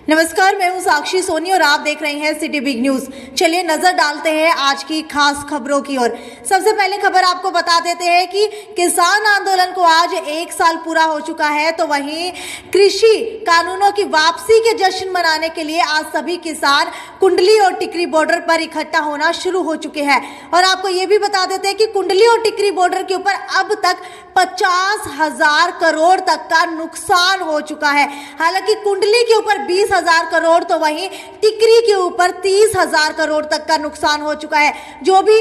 नमस्कार, मैं हूं साक्षी सोनी और आप देख रहे हैं सिटी बिग न्यूज। चलिए नजर डालते हैं आज की खास खबरों की ओर। सबसे पहले खबर आपको बता देते हैं कि किसान आंदोलन को आज 1 साल पूरा हो चुका है, तो वहीं कृषि कानूनों की वापसी के जश्न मनाने के लिए आज सभी किसान कुंडली और टिकरी बॉर्डर पर इकट्ठा होना शुरू हो चुके हैं। और आपको ये भी बता देते हैं कि कुंडली और टिकरी बॉर्डर के ऊपर अब तक 50,000 करोड़ तक का नुकसान हो चुका है। हालांकि कुंडली के ऊपर 20,000 करोड़, तो वहीं टिकरी के ऊपर 30,000 करोड़ तक का नुकसान हो चुका है। जो भी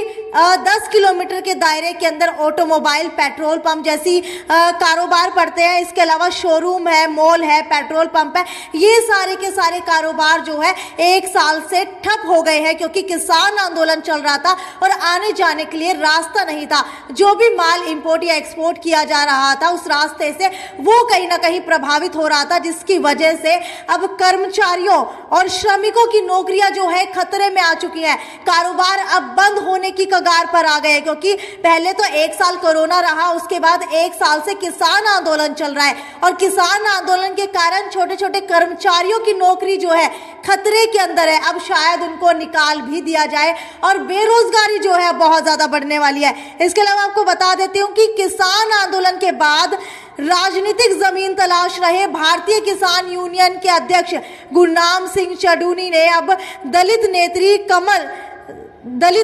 10 किलोमीटर के दायरे के अंदर ऑटोमोबाइल, पेट्रोल पंप जैसी कारोबार पड़ते हैं, इसके अलावा शोरूम है, मॉल है, पेट्रोल पंप है, ये सारे के सारे कारोबार जो है 1 साल से ठप हो गए हैं, क्योंकि किसान आंदोलन चल रहा था और आने जाने के लिए रास्ता नहीं था। जो भी माल इंपोर्ट या एक्सपोर्ट किया जा रहा था उस रास्ते से वो कहीं ना कहीं प्रभावित हो रहा था, जिसकी वजह से अब कर्मचारियों और श्रमिकों की नौकरियां जो है खतरे में आ चुकी हैं। कारोबार अब बंद होने की कगार पर आ गए, क्योंकि पहले तो 1 साल कोरोना रहा, उसके बाद 1 साल से किसान आंदोलन चल रहा है और किसान आंदोलन के कारण छोटे छोटे कर्मचारियों की नौकरी जो है खतरे के अंदर है। अब शायद उनको निकाल भी दिया जाए और बेरोजगारी जो है बहुत ज्यादा बढ़ने वाली है। इसके अलावा आपको बता देती हूँ कि किसान आंदोलन के बाद राजनीतिक जमीन तलाश रहे भारतीय किसान यूनियन के अध्यक्ष गुरनाम सिंह चडूनी ने अब दलित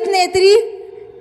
नेत्री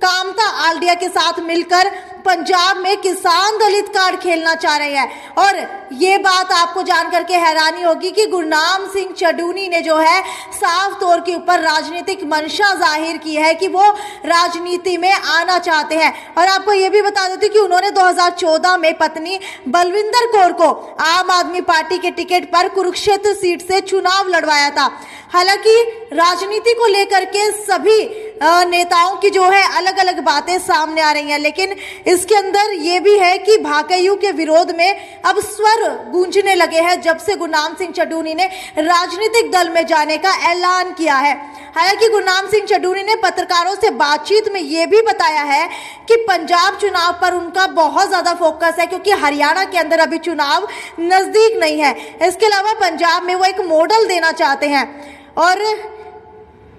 कामता आलडिया के साथ मिलकर पंजाब में किसान दलित कार्ड खेलना चाह रहे हैं। और ये बात आपको जानकर के हैरानी होगी कि गुरनाम सिंह चडूनी ने जो है साफ तौर के ऊपर राजनीतिक मंशा जाहिर की है कि वो राजनीति में आना चाहते हैं। और आपको ये भी बता देती कि उन्होंने 2014 में पत्नी बलविंदर कौर को आम आदमी पार्टी के टिकट पर कुरुक्षेत्र सीट से चुनाव लड़वाया था। हालांकि राजनीति को लेकर के सभी नेताओं की जो है अलग अलग बातें सामने आ रही हैं, लेकिन इसके अंदर ये भी है कि भाकयू के विरोध में अब स्वर गूंजने लगे हैं जब से गुरनाम सिंह चडूनी ने राजनीतिक दल में जाने का ऐलान किया है। हालांकि गुरनाम सिंह चडूनी ने पत्रकारों से बातचीत में ये भी बताया है कि पंजाब चुनाव पर उनका बहुत ज्यादा फोकस है, क्योंकि हरियाणा के अंदर अभी चुनाव नजदीक नहीं है। इसके अलावा पंजाब में वो एक मॉडल देना चाहते हैं। और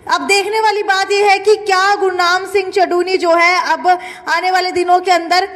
अब देखने वाली बात यह है कि क्या गुरनाम सिंह चडूनी जो है अब आने वाले दिनों के अंदर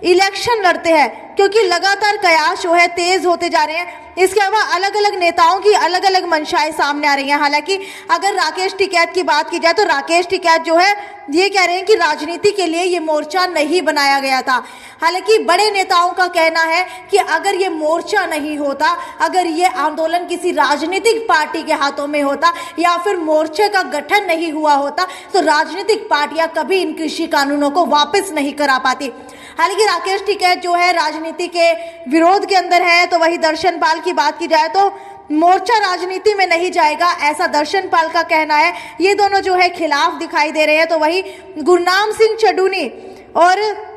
इलेक्शन लड़ते हैं, क्योंकि लगातार कयास जो है तेज होते जा रहे हैं। इसके अलावा अलग अलग नेताओं की अलग अलग मंशाएं सामने आ रही हैं। हालांकि अगर राकेश टिकैत की बात की जाए तो राकेश टिकैत जो है ये कह रहे हैं कि राजनीति के लिए ये मोर्चा नहीं बनाया गया था। हालांकि बड़े नेताओं का कहना है कि अगर ये मोर्चा नहीं होता, अगर ये आंदोलन किसी राजनीतिक पार्टी के हाथों में होता या फिर मोर्चे का गठन नहीं हुआ होता, तो राजनीतिक पार्टियां कभी इन कृषि कानूनों को वापस नहीं करा पाती। हालांकि राकेश टिकैत जो है राजनीति के विरोध के अंदर है, तो वही दर्शन पाल की बात की जाए तो मोर्चा राजनीति में नहीं जाएगा, ऐसा दर्शन पाल का कहना है। ये दोनों जो है खिलाफ दिखाई दे रहे हैं। तो वही गुरनाम सिंह चडूनी और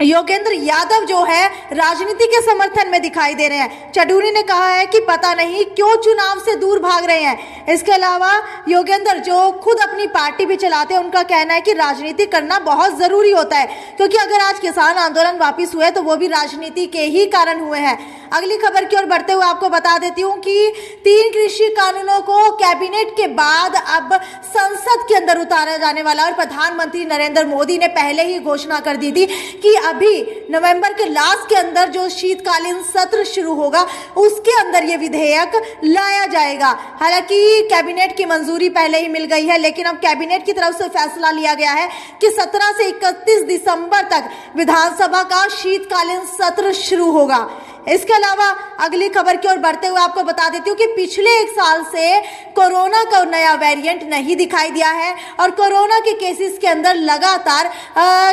योगेंद्र यादव जो है राजनीति के समर्थन में दिखाई दे रहे हैं। चडूनी ने कहा है कि पता नहीं क्यों चुनाव से दूर भाग रहे हैं। इसके अलावा योगेंद्र जो खुद अपनी पार्टी भी चलाते हैं, उनका कहना है कि राजनीति करना बहुत जरूरी होता है, क्योंकि अगर आज किसान आंदोलन वापस हुए तो वो भी राजनीति के ही कारण हुए हैं। अगली खबर की ओर बढ़ते हुए आपको बता देती हूँ कि 3 कृषि कानूनों को कैबिनेट के बाद अब संसद के अंदर उतारा जाने वाला। और प्रधानमंत्री नरेंद्र मोदी ने पहले ही घोषणा कर दी थी कि अभी नवंबर के लास्ट के अंदर जो शीतकालीन सत्र शुरू होगा उसके अंदर ये विधेयक लाया जाएगा। हालांकि कैबिनेट की मंजूरी पहले ही मिल गई है, लेकिन अब कैबिनेट की तरफ से फैसला लिया गया है कि 17 से 31 दिसंबर तक विधानसभा का शीतकालीन सत्र शुरू होगा। इसके अलावा अगली खबर की ओर बढ़ते हुए आपको बता देती हूँ कि पिछले 1 साल से कोरोना का नया वेरिएंट नहीं दिखाई दिया है और कोरोना के केसेस के अंदर लगातार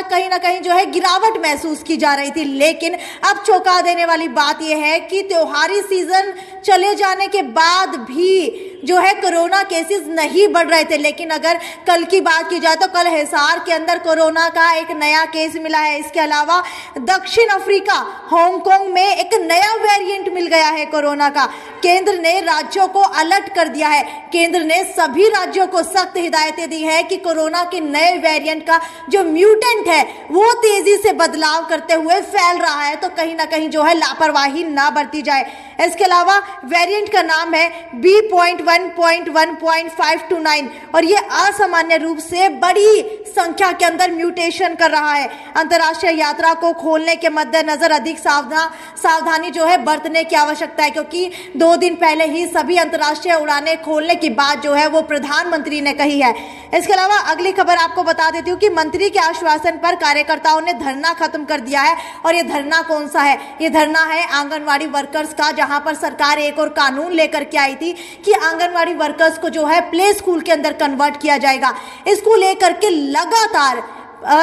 कहीं ना कहीं जो है गिरावट महसूस की जा रही थी। लेकिन अब चौंका देने वाली बात यह है कि त्योहारी सीजन चले जाने के बाद भी जो है कोरोना केसेस नहीं बढ़ रहे थे। लेकिन अगर कल की बात की जाए तो कल हिसार के अंदर कोरोना का एक नया केस मिला है। इसके अलावा दक्षिण अफ्रीका, हांगकांग में एक नया वेरिएंट मिल गया है कोरोना का। केंद्र ने राज्यों को अलर्ट कर दिया है। केंद्र ने सभी राज्यों को सख्त हिदायतें दी है कि कोरोना के नए वेरिएंट का जो म्यूटेंट है वो तेजी से बदलाव करते हुए फैल रहा है, तो कहीं ना कहीं जो है लापरवाही ना बरती जाए। इसके अलावा वेरिएंट का नाम है B.1.1.529 और ये असामान्य रूप से बड़ी संख्या के अंदर म्यूटेशन कर रहा है। अंतर्राष्ट्रीय यात्रा को खोलने के मद्देनजर अधिक सावधानी जो है बरतने की आवश्यकता है, क्योंकि 2 दिन पहले ही सभी अंतर्राष्ट्रीय उड़ानें खोलने की बात जो है वो प्रधानमंत्री ने कही है। इसके अलावा अगली खबर आपको बता देती हूँ कि मंत्री के आश्वासन पर कार्यकर्ताओं ने धरना खत्म कर दिया है। और ये धरना कौन सा है? ये धरना है आंगनवाड़ी वर्कर्स का, जहां पर सरकार एक और कानून लेकर के आई थी कि आंगनवाड़ी वर्कर्स को जो है प्ले स्कूल के अंदर कन्वर्ट किया जाएगा। इसको लेकर के लगातार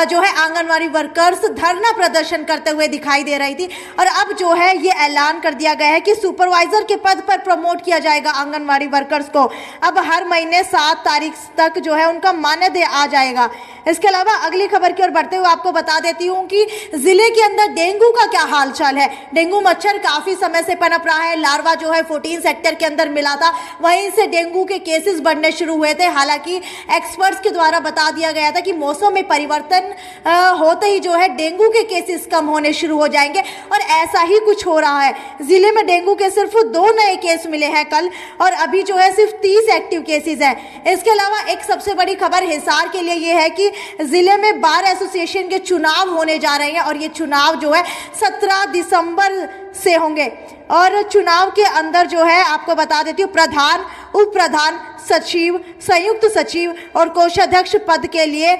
जो है आंगनवाड़ी वर्कर्स धरना प्रदर्शन करते हुए दिखाई दे रही थी। और अब जो है ये ऐलान कर दिया गया है कि सुपरवाइजर के पद पर प्रमोट किया जाएगा आंगनवाड़ी वर्कर्स को। अब हर महीने 7 तारीख तक जो है उनका मानदेय आ जाएगा। इसके अलावा अगली खबर की ओर बढ़ते हुए आपको बता देती हूँ कि जिले के अंदर डेंगू का क्या हालचाल है। डेंगू मच्छर काफी समय से पनप रहा है। लार्वा जो है 14 सेक्टर के अंदर मिला था, वहीं से डेंगू के केसेस बढ़ने शुरू हुए थे। हालांकि एक्सपर्ट्स के द्वारा बता दिया गया था कि मौसम में परिवर्तन होते ही जो है डेंगू के केसेस कम होने शुरू हो जाएंगे, और ऐसा ही कुछ हो रहा है। जिले में डेंगू के सिर्फ 2 नए केस मिले हैं कल, और अभी जो है सिर्फ 30 एक्टिव केसेस हैं। इसके अलावा एक सबसे बड़ी खबर हिसार के लिए ये है कि जिले में बार एसोसिएशन के चुनाव होने जा रहे हैं, और ये चुनाव जो है 17 दिसंबर से होंगे। और चुनाव के अंदर जो है आपको बता देती हूँ प्रधान, उप प्रधान, सचिव, संयुक्त सचिव और कोषाध्यक्ष पद के लिए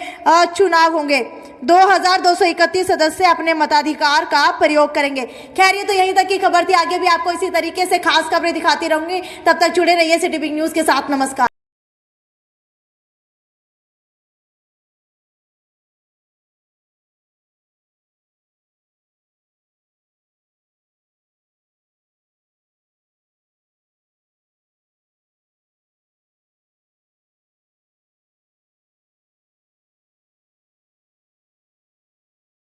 चुनाव होंगे। 2231 सदस्य अपने मताधिकार का प्रयोग करेंगे। खैर, ये तो यहीं तक की खबर थी। आगे भी आपको इसी तरीके से खास खबरें दिखाती रहूंगी। तब तक जुड़े रहिए सिटी बिग न्यूज के साथ। नमस्कार।